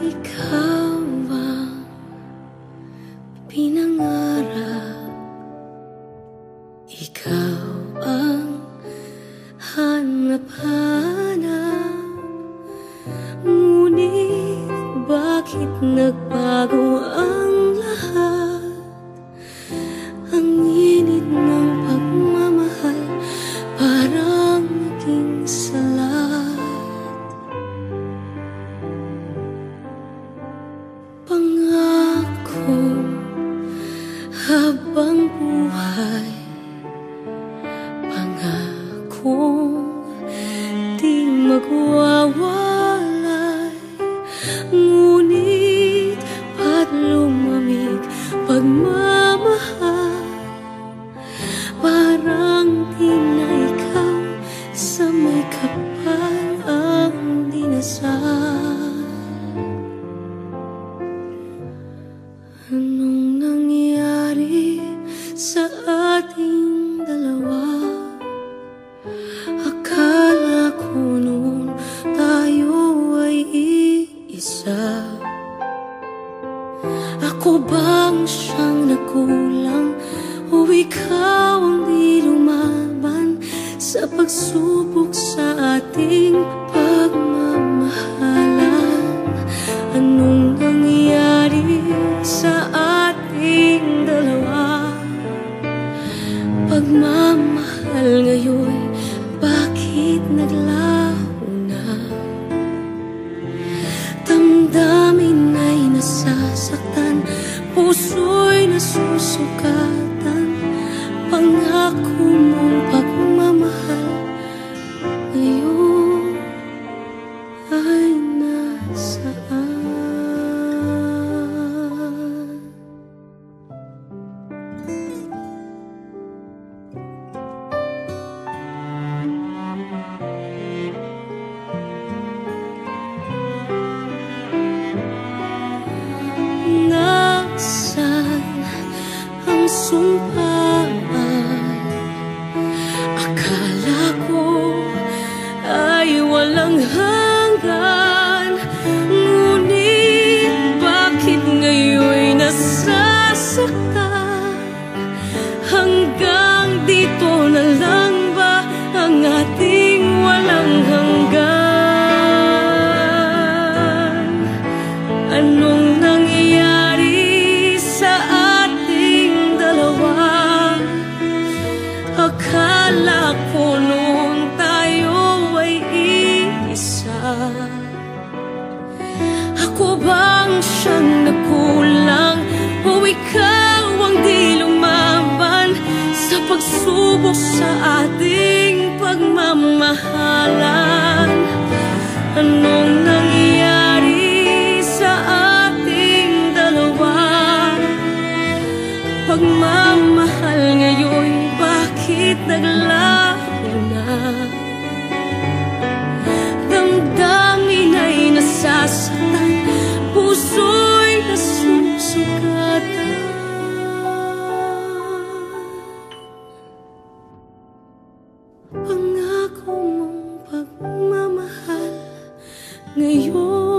Ikaw ang pinangarap, ikaw ang hanap-hanap. Ngunit bakit nagbago ang lahat? Ang init ng pagmamahal parang naging salat. Pangako habang buhay, pangakong di magwawalay. Ngunit ba't lumamig pagmamahal? Parang di na ikaw sa may kapal ang dinasal. Anong nangyari sa ating dalawa? Akala ko noon tayo ay iisa. Ako bang siyang nakulang o ikaw ang di lumaban sa pagsubok sa ating pagmamahalan? Anong nangyari sa ating dalawa? Pagmamahal ngayon, bakit naglaho na? Damdamin ay nasasaktan, puso'y nasusukatan. Pangako mong pagmamahal ngayon ay nasaan? Nasaan ang sumpaan? Akala ko ay walang hanggan. Ngunit bakit ngayon'y nasasaktan? Hanggang dito na lang ba ang ating walang hanggan? Anong nangyayari sa ating dalawa? Akala ko noon tayo ay iisa. Ako bang siyang nakulang o ikaw ang di lumaban sa pagsubok sa ating pagmamahalan? Anong nangyayari sa ating dalawa? Pagmamahal ngayon, bakit naglaho na? Damdamin ay nasasaktan, puso'y nasusugatan. Pangako mong pagmamahal ngayon